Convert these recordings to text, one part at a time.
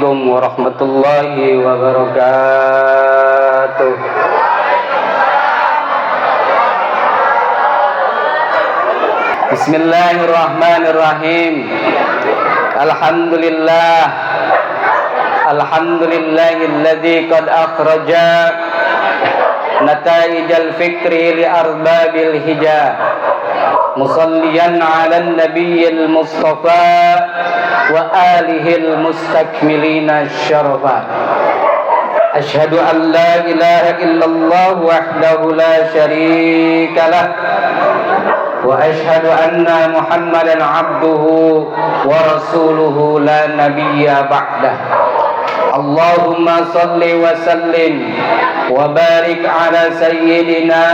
Assalamualaikum warahmatullahi wabarakatuh. Bismillahirrahmanirrahim. Alhamdulillah. Alhamdulillahilladzi qad akhraja nataijal fikri li arbabil hijab. Musalliyan 'alan nabiyil mustafa wa alihil mustakmilina syarafa. Asyhadu an la ilaha illallah wahdahu la syarika lah wa asyhadu anna Muhammadan abduhu wa rasuluhu la nabiyya ba'dah. Allahumma salli wa sallim wa barik ala sayyidina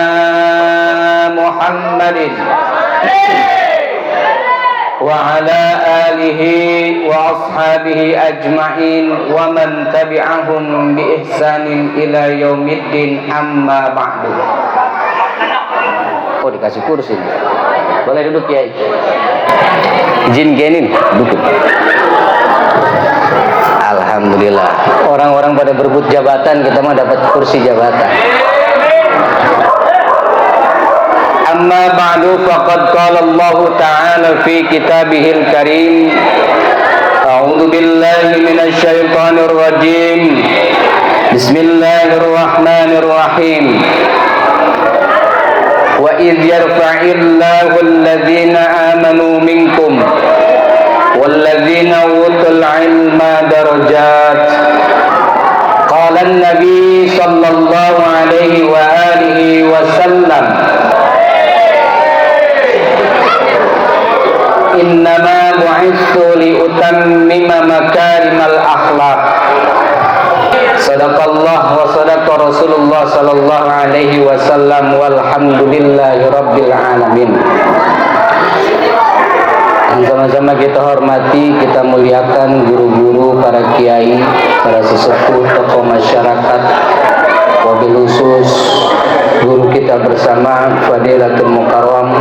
Muhammadin wa ala alihi wa ashabihi ajma'in wa man tabi'ahum bi ihsanin ila yaumiddin, amma ba'du. Oh, dikasih kursi. Boleh duduk ya. Izin genin duduk. Alhamdulillah. Orang-orang pada berebut jabatan, kita mah dapat kursi jabatan. Amma ba'du, faqad qala Allah Ta'ala fi kitabihil karim. A'udzu billahi minasy syaithanir rajim. Bismillahirrahmanirrahim. Wa idh yarfa'illahu alladhina amanu minkum walladzina utul ilma darajat. Qala an-nabi sallallahu alaihi wa alihi wasallam, innama bu'istu li utammima makarimal akhlaq. Sadaqallah wa sadaqa Rasulullah sallallahu alaihi wasallam, walhamdulillahi rabbil alamin. Sama-sama kita hormati, kita muliakan guru-guru, para kiai, para sesepuh, tokoh masyarakat, wabil khusus guru kita bersama Fadilatul Mukarram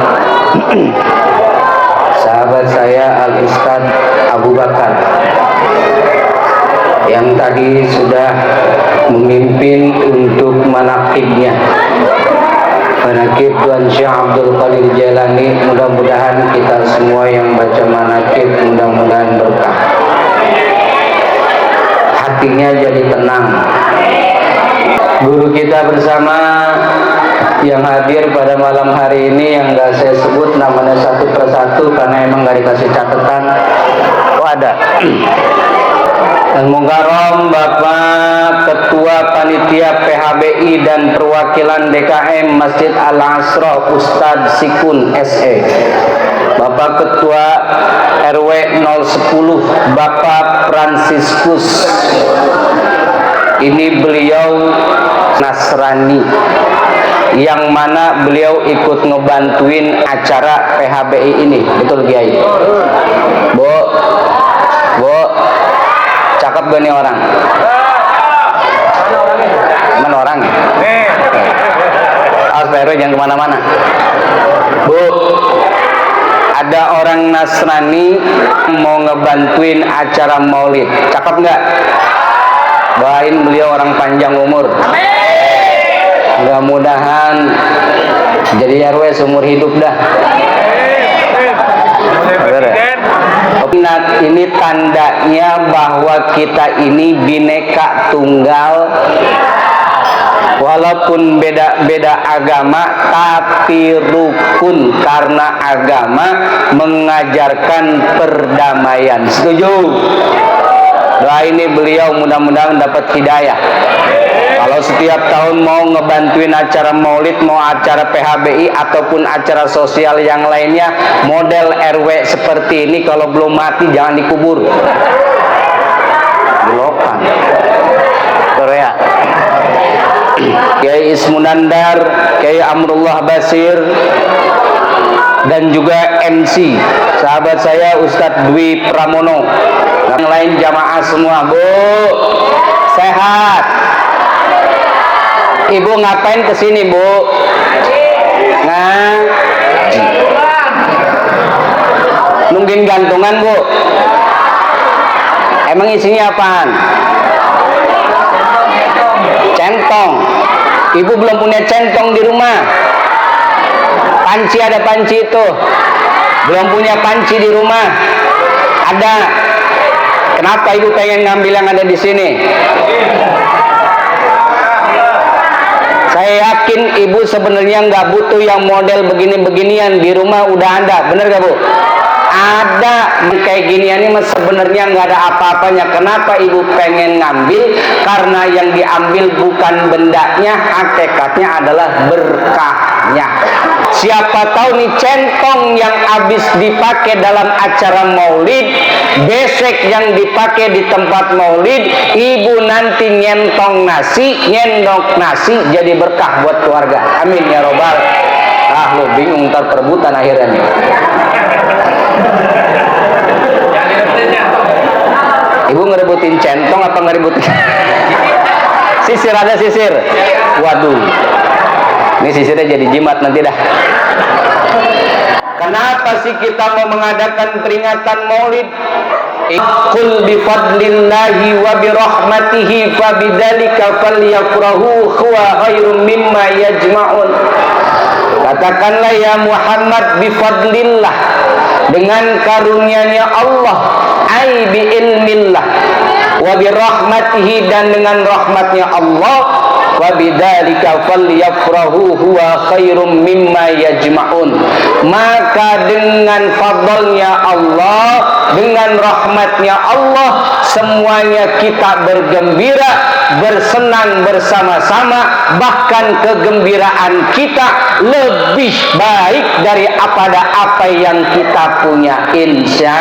sahabat saya Al-Ustaz Abu Bakar yang tadi sudah memimpin untuk manaqibnya, manaqib Tuan Syekh Abdul Qadir Jailani. Mudah-mudahan kita semua yang baca manaqib mudah-mudahan berkah, hatinya jadi tenang. Guru kita bersama yang hadir pada malam hari ini, yang gak saya sebut namanya satu persatu karena emang gak dikasih catatan. Oh ada. Al-Mukarram Bapak Ketua Panitia PHBI dan Perwakilan DKM Masjid Al-Asra Ustadz Sikun SE. Bapak Ketua RW 010 Bapak Fransiskus. Ini beliau Nasrani, yang mana beliau ikut ngebantuin acara PHBI ini. Betul Kiai? Bu, cakep gak nih orang? Mana orangnya? Harus bayar, jangan kemana-mana. Bu, ada orang Nasrani mau ngebantuin acara maulid. Cakep nggak? Doain beliau orang panjang umur. Mudah-mudahan jadi RW seumur hidup dah. Ini tandanya bahwa kita ini bineka tunggal, walaupun beda-beda agama tapi rukun karena agama mengajarkan perdamaian. Setuju? Doa ini beliau mudah-mudahan dapat hidayah. Kalau setiap tahun mau ngebantuin acara maulid, mau acara PHBI ataupun acara sosial yang lainnya, model RW seperti ini kalau belum mati jangan dikubur. Belokan. Korea. Kiai Ismunandar, Kiai Amrullah Basir, dan juga MC sahabat saya Ustadz Dwi Pramono. Yang lain jamaah semua. Bu, sehat. Ibu ngapain kesini, Bu? Ngaji. Nungguin gantungan, Bu? Emang isinya apaan? Centong. Ibu belum punya centong di rumah. Panci, ada panci itu. Belum punya panci di rumah. Ada. Kenapa ibu pengen ngambil yang ada di sini? Saya yakin ibu sebenarnya nggak butuh yang model begini-beginian, di rumah udah ada, bener gak bu? Ada kayak ginian ini sebenarnya nggak ada apa-apanya. Kenapa ibu pengen ngambil? Karena yang diambil bukan bendanya, hakikatnya adalah berkahnya. Siapa tahu nih centong yang habis dipakai dalam acara maulid, besek yang dipakai di tempat maulid, ibu nanti nyendok nasi jadi berkah buat keluarga. Amin ya robbal. Ah lu bingung ntar perebutan akhirnya nih. Ibu ngerebutin centong apa ngerebutin sisir? Ada sisir. Waduh, ini sisirnya jadi jimat nanti dah. Kenapa sih kita mau mengadakan peringatan maulid? Qul bi fadlillahi wa bi rahmatihi fa bidzalika falyafrahu huwa khairum mimma yajma'un. Katakanlah ya Muhammad, bi fadlillah, dengan karunia-Nya Allah, ai bi ilmillah, wa bi rahmatihi, dan dengan rahmatnya Allah, wa bidzalika falyafrahu huwa khairum mimma yajma'un. Maka dengan fadlnya Allah, dengan rahmatnya Allah, semuanya kita bergembira, bersenang bersama-sama. Bahkan kegembiraan kita lebih baik dari apa yang kita punya. Insya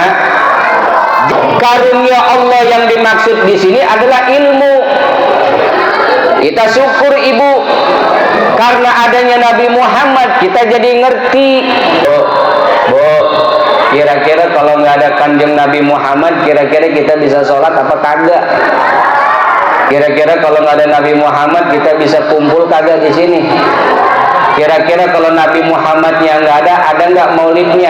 karunia Allah yang dimaksud di sini adalah ilmu. Kita syukur ibu, karena adanya Nabi Muhammad kita jadi ngerti. Bu, kira-kira kalau nggak ada kanjeng Nabi Muhammad, kira-kira kita bisa sholat apa kagak? Kira-kira kalau nggak ada Nabi Muhammad kita bisa kumpul kagak di sini? Kira-kira kalau Nabi Muhammadnya nggak ada nggak maulidnya?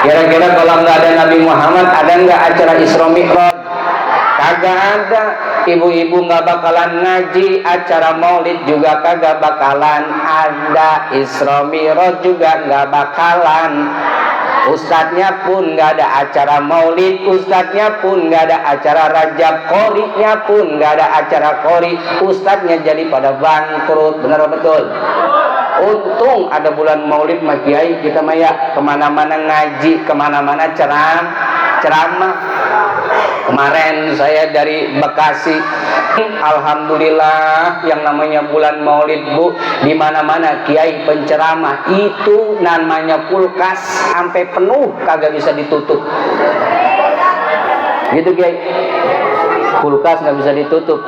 Kira-kira kalau nggak ada Nabi Muhammad, ada nggak acara Isra Mi'raj? Kagak ada. Ibu-ibu nggak bakalan ngaji, acara maulid juga kagak bakalan ada, Isra Mi'raj juga nggak bakalan. Ustadznya pun nggak ada acara maulid, ustadznya pun nggak ada acara rajab, qori'nya pun nggak ada acara qori, ustadznya jadi pada bangkrut. Benar betul? Untung ada bulan maulid mah kiai kita maya kemana-mana ngaji, kemana-mana ceramah. Kemarin saya dari Bekasi, alhamdulillah yang namanya bulan maulid bu, di mana-mana kiai penceramah, itu namanya kulkas sampai penuh kagak bisa ditutup. Gitu kiai, kulkas nggak bisa ditutup.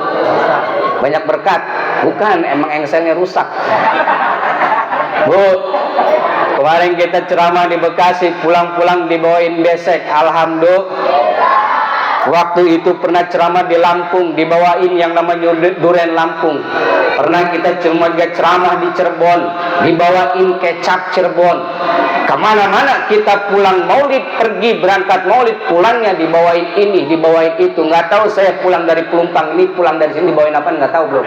Banyak berkat, bukan emang engselnya rusak. Bu, kemarin kita ceramah di Bekasi, pulang-pulang dibawain besek, alhamdulillah. Waktu itu pernah ceramah di Lampung, dibawain yang namanya durian Lampung. Pernah kita ceramah di Cirebon, dibawain kecap Cirebon. Kemana-mana kita pulang maulid, pergi berangkat maulid, pulangnya dibawain ini, dibawain itu. Nggak tahu saya pulang dari Pelumpang ini, pulang dari sini dibawain apa nggak tahu belum.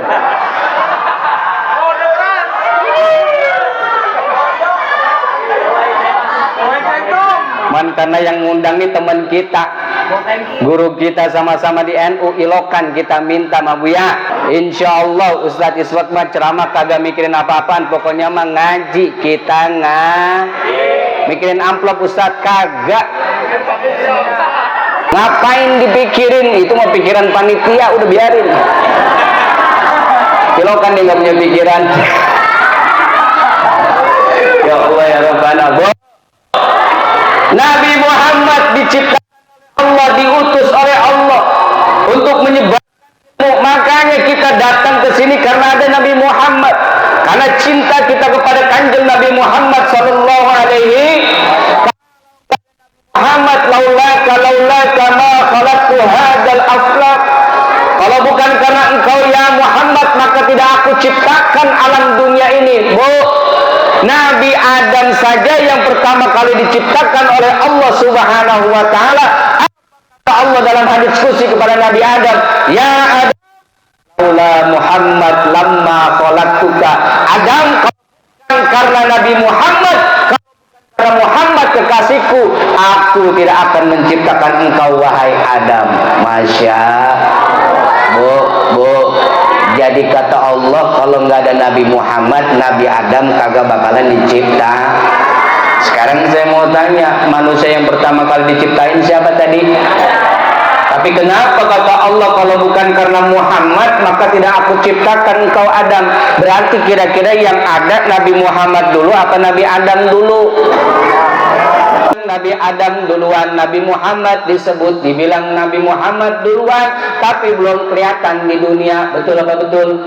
Karena yang ngundang nih teman kita, guru kita sama-sama di NU Ilokan, kita minta sama Buya. Insya Allah Ustadz Iswak mah ceramah kagak mikirin apa-apaan, pokoknya mah ngaji. Kita mikirin amplop Ustadz kagak. Ngapain dipikirin? Itu mah pikiran panitia, udah biarin. Ilokan dia nggak punya pikiran. Ya Allah ya Rabbana. Nabi Muhammad diciptakan Allah, diutus oleh Allah untuk menyebarkan. Makanya kita datang ke sini karena ada Nabi Muhammad, karena cinta kita kepada kanjeng Nabi Muhammad sallallahu alaihi Muhammad. Laulaka ma khalaqtu hadzal aflaq. Kalau bukan karena engkau ya Muhammad, maka tidak aku ciptakan alam dunia ini. Bu, Nabi Adam saja yang pertama kali diciptakan oleh Allah Subhanahu wa taala, Allah dalam hadis qudsi kepada Nabi Adam, ya Adam Muhammad lamma khalaqtuka. Adam, karena Nabi Muhammad, karena Muhammad kekasihku, aku tidak akan menciptakan engkau wahai Adam. Masya Bu, jadi kata Allah, kalau nggak ada Nabi Muhammad, Nabi Adam kagak bakalan dicipta. Sekarang saya mau tanya, manusia yang pertama kali diciptain siapa tadi? Tapi kenapa kata Allah, kalau bukan karena Muhammad maka tidak aku ciptakan engkau Adam? Berarti kira-kira yang ada Nabi Muhammad dulu apa Nabi Adam dulu? Nabi Adam duluan, Nabi Muhammad disebut, dibilang Nabi Muhammad duluan, tapi belum kelihatan di dunia. Betul apa betul?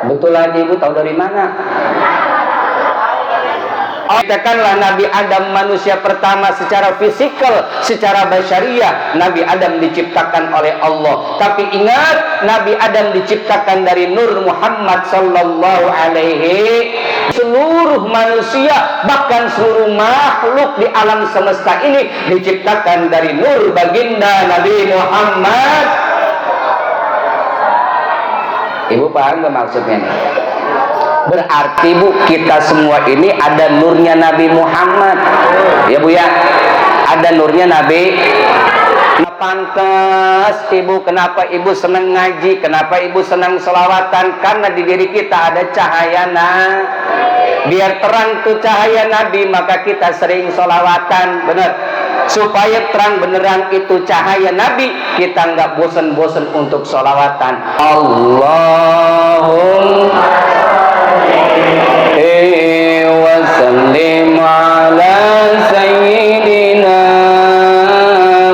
Betul aja Ibu, tahu dari mana? Katakanlah Nabi Adam manusia pertama secara fisikal, secara basyariah. Nabi Adam diciptakan oleh Allah. Tapi ingat, Nabi Adam diciptakan dari nur Muhammad sallallahu alaihi. Seluruh manusia, bahkan seluruh makhluk di alam semesta ini diciptakan dari nur baginda Nabi Muhammad. Ibu paham gak maksudnya nih? Berarti Bu, kita semua ini ada nurnya Nabi Muhammad. Ya Bu ya, ada nurnya Nabi. Pantas Ibu, kenapa Ibu senang ngaji, kenapa Ibu senang selawatan? Karena di diri kita ada cahaya biar terang tuh cahaya Nabi, maka kita sering selawatan. Benar, supaya terang beneran itu cahaya Nabi, kita nggak bosan-bosan untuk selawatan. Allahumma wa sallim ala sayyidina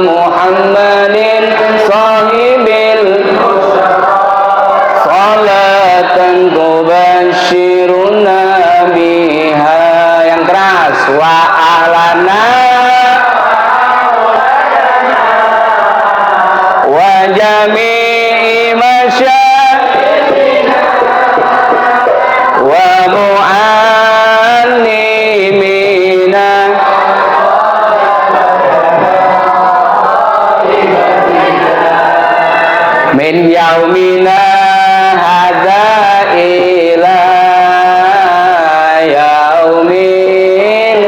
Muhammadin sahibil salatan tubashiruna biha. Yang keras, wa alana wa jami'i masyayikhina wa mu'allimina min yaumina hadza ila yaumin.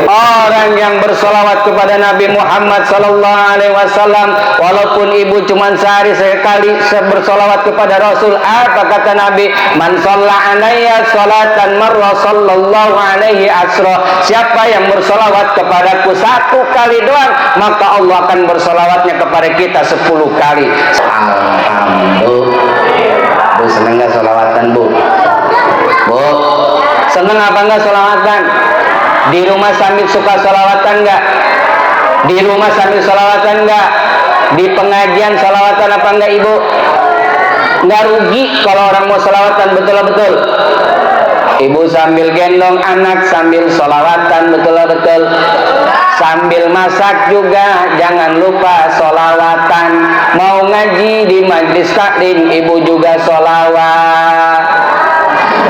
Orang yang bersolawat kepada Nabi Muhammad sallallahu alaihi wasallam, walaupun ibu cuma sehari sekali bersolawat kepada Rasul, apa kata Nabi? Man shalla alayya salatan marra sallallahu alaihi asra. Siapa yang bersolawat kepadaku satu kali doang, maka Allah akan bersolawatnya kepada kita 10 kali. Alhamdulillah. Bu, seneng gak solawatan Bu? Bu, seneng apa enggak solawatan? Di rumah sambil suka solawatan enggak? Di rumah sambil solawatan enggak? Di pengajian solawatan apa enggak Ibu? Enggak rugi kalau orang mau solawatan, betul-betul. Ibu sambil gendong anak sambil solawatan, betul-betul. Sambil masak juga jangan lupa solawatan. Mau ngaji di majlis taklim, Ibu juga solawat.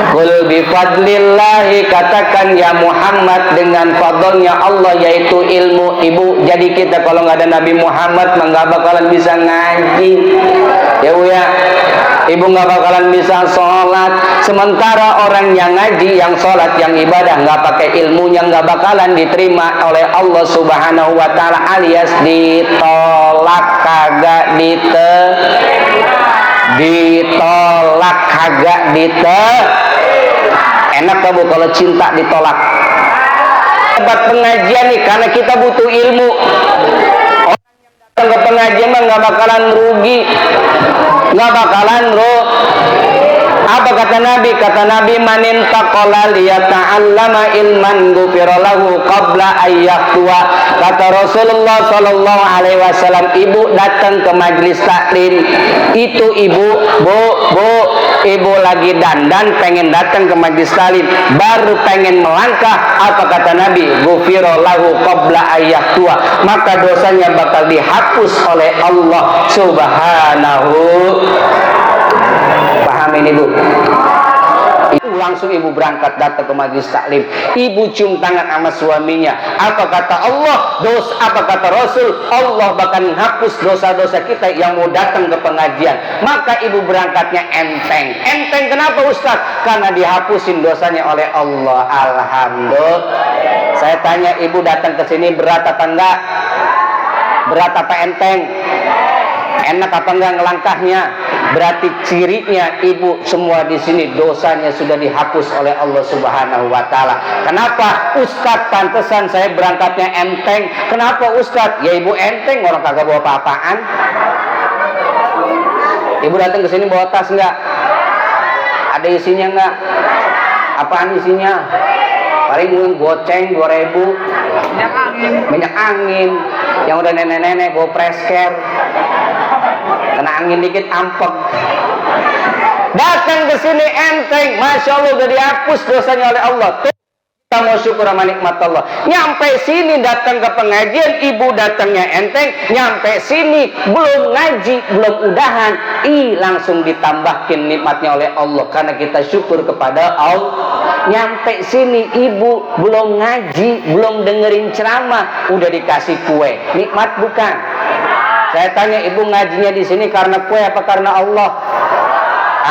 Qul bifadlillahi, katakan ya Muhammad, dengan fadlnya Allah yaitu ilmu. Ibu, jadi kita kalau nggak ada Nabi Muhammad nggak bakalan bisa ngaji. Ya Bu ya, Ibu nggak bakalan bisa sholat. Sementara orang yang ngaji, yang sholat, yang ibadah nggak pakai ilmunya nggak bakalan diterima oleh Allah Subhanahu Wa Taala, alias ditolak, kagak ditolak, kagak enak gak Bu kalau cinta ditolak? Tempat pengajian nih, karena kita butuh ilmu. Orang yang datang ke pengajian mah nggak bakalan rugi, nggak bakalan Apa kata Nabi? Kata Nabi, manin taqala liyata'allama ilman ghufira lahu qabla ayyahtua. Kata Rasulullah sallallahu alaihi wasallam, ibu datang ke majlis taklim, itu ibu ibu lagi dandan pengen datang ke majlis taklim, baru pengen melangkah, apa kata Nabi? Ghufira lahu qabla ayyahtua, maka dosanya bakal dihapus oleh Allah Subhanahu. Paham ini Bu? Langsung ibu berangkat datang ke majelis taklim. Ibu cium tangan sama suaminya. Apa kata Allah? Apa kata Rasul? Allah bahkan hapus dosa-dosa kita yang mau datang ke pengajian. Maka ibu berangkatnya enteng. Enteng kenapa Ustaz? Karena dihapusin dosanya oleh Allah. Alhamdulillah. Saya tanya, ibu datang ke sini berat apa enggak? Berat apa enteng? Enak apa enggak ngelangkahnya? Berarti cirinya ibu semua di sini dosanya sudah dihapus oleh Allah Subhanahu wa taala. Kenapa? Ustaz, pantesan saya berangkatnya enteng. Kenapa Ustaz? Ya ibu enteng, orang kagak bawa apa-apaan. Ibu datang ke sini bawa tas enggak? Ada isinya enggak? Apaan isinya? Paling goceng 2.000. Minyak angin. Yang udah nenek-nenek bawa presker. Kena angin dikit ampek. Datang ke sini enteng, masya Allah udah dihapus dosanya oleh Allah. Kita mau syukur sama nikmat Allah. Nyampe sini datang ke pengajian, ibu datangnya enteng. Nyampe sini belum ngaji, belum udahan, langsung ditambahkin nikmatnya oleh Allah karena kita syukur kepada Allah. Nyampe sini ibu belum ngaji, belum dengerin ceramah, udah dikasih kue. Nikmat bukan? Saya tanya, ibu ngajinya di sini karena kue apa karena Allah?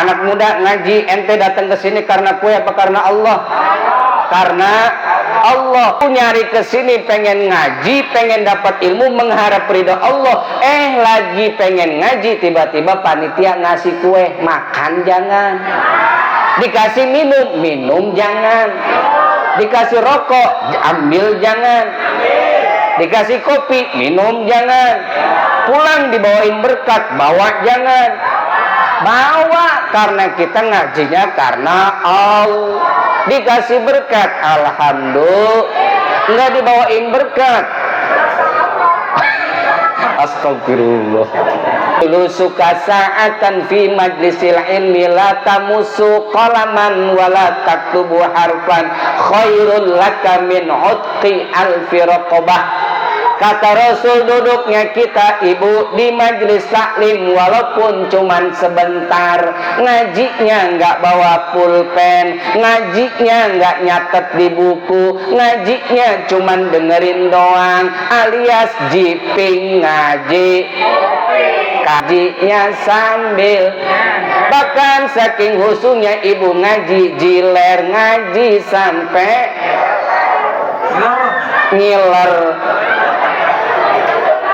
Anak muda ngaji, ente datang ke sini karena kue apa karena Allah? Karena Allah. Nyari ke sini pengen ngaji, pengen dapat ilmu, mengharap ridha Allah. Lagi pengen ngaji, tiba-tiba panitia ngasih kue, makan jangan. Dikasih minum, minum jangan. Dikasih rokok, ambil jangan. Dikasih kopi, minum jangan. Pulang dibawain berkat, bawa jangan. Bawa karena kita ngajinya karena Allah. Dikasih berkat, alhamdulillah. Enggak dibawain berkat. Astagfirullah. Lu suka sa'atan fi majlisil ilmi la tamusu qalaman wa la taktubu harfan khairul laka min utqi alfi raqabah. Kata Rasul, duduknya kita ibu di majelis taklim walaupun cuman sebentar, ngajinya nggak bawa pulpen, ngajinya nggak nyatet di buku, ngajinya cuman dengerin doang alias jiping ngaji. Kajinya sambil, bahkan saking husunya ibu ngaji, jiler ngaji sampai ngiler.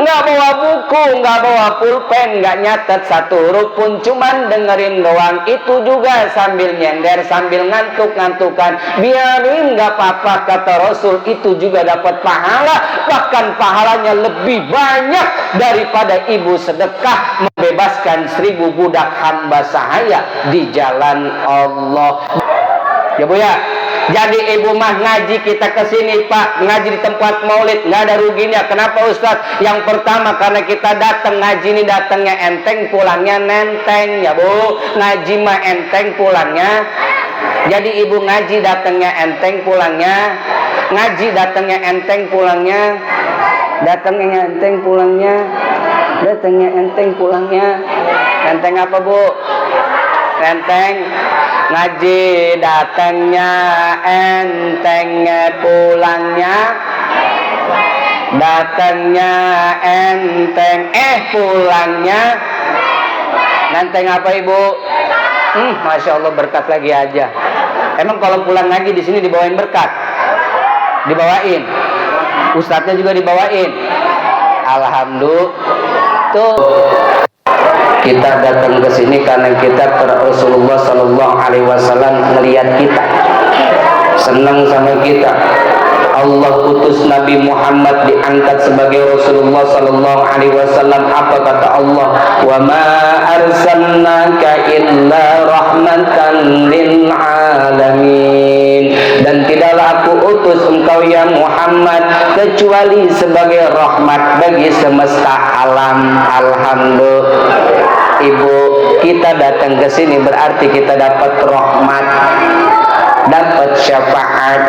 Nggak bawa buku, nggak bawa pulpen, nggak nyatet satu huruf pun, cuman dengerin doang. Itu juga sambil nyender, sambil ngantuk-ngantukan. Biarin, nggak apa-apa, kata Rasul. Itu juga dapat pahala, bahkan pahalanya lebih banyak daripada ibu sedekah membebaskan 1000 budak hamba sahaya di jalan Allah. Ya Bu ya. Jadi ibu mah ngaji kita kesini Pak, ngaji di tempat maulid nggak ada ruginya. Kenapa Ustaz? Yang pertama karena kita datang ngaji ini datangnya enteng, pulangnya nenteng ya Bu. Ngaji mah enteng, pulangnya. Jadi ibu ngaji datangnya enteng, pulangnya. Ngaji datangnya enteng, pulangnya. Datangnya enteng, pulangnya. Datangnya enteng, pulangnya. Enteng apa Bu? Enteng ngaji datangnya entengnya, pulangnya datangnya enteng, pulangnya nenteng apa ibu? Masya Allah, berkat lagi aja. Emang kalau pulang ngaji di sini dibawain berkat? Dibawain. Ustadznya juga dibawain. Alhamdulillah. Tuh. Kita datang ke sini karena kita Rasulullah Sallallahu Alaihi Wasallam melihat kita, senang sama kita. Allah utus Nabi Muhammad diangkat sebagai Rasulullah Sallallahu Alaihi Wasallam. Apa kata Allah? Wa ma arsalnaka illa rahmatan lil alamin. Dan tidaklah aku utus engkau ya Muhammad kecuali sebagai rahmat bagi semesta alam. Alhamdulillah. Ibu, kita datang ke sini berarti kita dapat rahmat, dapat syafaat,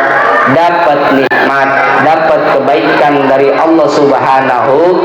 dapat nikmat, dapat kebaikan dari Allah Subhanahu.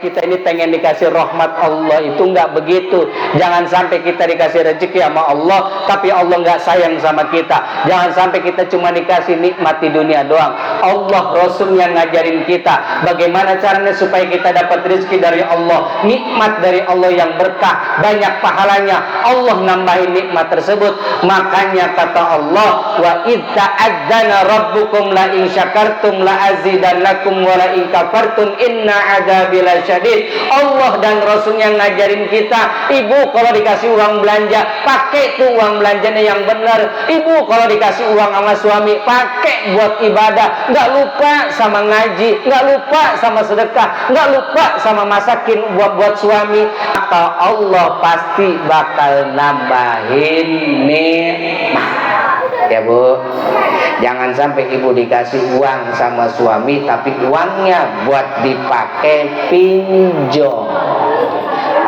kita ini pengen dikasih rahmat Allah, itu nggak begitu. Jangan sampai kita dikasih rezeki sama Allah tapi Allah nggak sayang sama kita. Jangan sampai kita cuma dikasih nikmat di dunia doang. Allah Rasul yang ngajarin kita bagaimana caranya supaya kita dapat rezeki dari Allah, nikmat dari Allah yang berkah, banyak pahalanya. Allah nambahin nikmat tersebut. Makanya kata Allah, wa idza adzana rabbukum la in syakartum la azidannakum wa la in kafartum inna adzabi lasyadid. Allah dan Rasul yang ngajarin kita, ibu kalau dikasih uang belanja, pakai tuh uang belanjanya yang benar. Ibu kalau dikasih uang sama suami, pakai buat ibadah. Nggak lupa sama ngaji, nggak lupa sama sedekah, nggak lupa sama masakin buat suami. Maka Allah pasti bakal nambahin nikmat. Ya Bu, jangan sampai ibu dikasih uang sama suami tapi uangnya buat dipakai pinjol.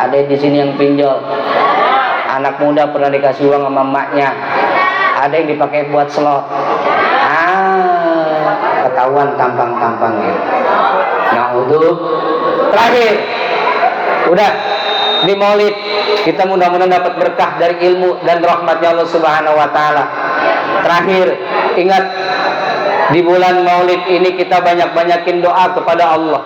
Ada di sini yang pinjol. Anak muda pernah dikasih uang sama emaknya, ada yang dipakai buat slot. Ketahuan tampang-tampangnya. Naudzubillah. Terakhir, udah di Maulid kita mudah-mudahan dapat berkah dari ilmu dan rahmatnya Allah Subhanahu wa taala. Terakhir, ingat di bulan Maulid ini kita banyak-banyakin doa kepada Allah.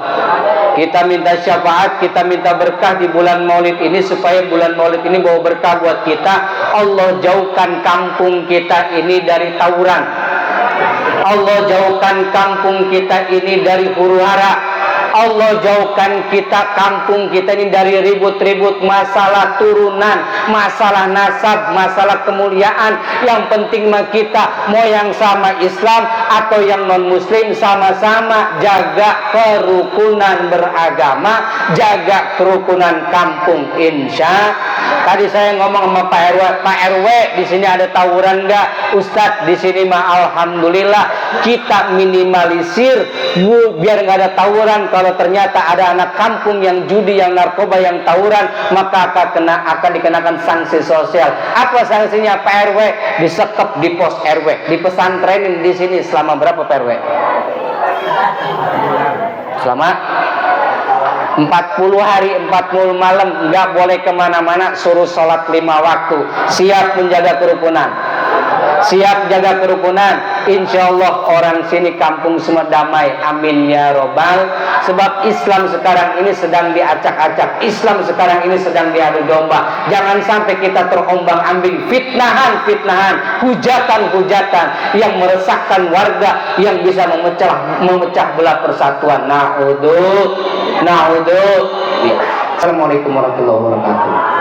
Kita minta syafaat, kita minta berkah di bulan Maulid ini supaya bulan Maulid ini bawa berkah buat kita. Allah jauhkan kampung kita ini dari tawuran. Allah jauhkan kampung kita ini dari huru-hara. Allah jauhkan kita, kampung kita ini dari ribut-ribut masalah turunan, masalah nasab, masalah kemuliaan. Yang penting mah kita mau yang sama Islam atau yang non Muslim, sama-sama jaga kerukunan beragama, jaga kerukunan kampung. Insya. Tadi saya ngomong sama Pak RW, di sini ada tawuran enggak? Ustadz, di sini mah alhamdulillah kita minimalisir biar nggak ada tawuran. Kalau ternyata ada anak kampung yang judi, yang narkoba, yang tawuran, maka akan dikenakan sanksi sosial. Apa sanksinya Pak RW? Disekep di pos RW, di pesantrenin di sini selama berapa Pak RW? Selama 40 hari 40 malam, nggak boleh kemana-mana, suruh sholat 5 waktu. Siap menjaga kerukunan, siap jaga kerukunan. Insya Allah orang sini kampung semua damai, amin ya robbal. Sebab Islam sekarang ini sedang diacak-acak, Islam sekarang ini sedang diadu domba. Jangan sampai kita terombang-ambing fitnahan-fitnahan, hujatan-hujatan yang meresahkan warga, yang bisa memecah belah persatuan. Assalamualaikum warahmatullahi wabarakatuh.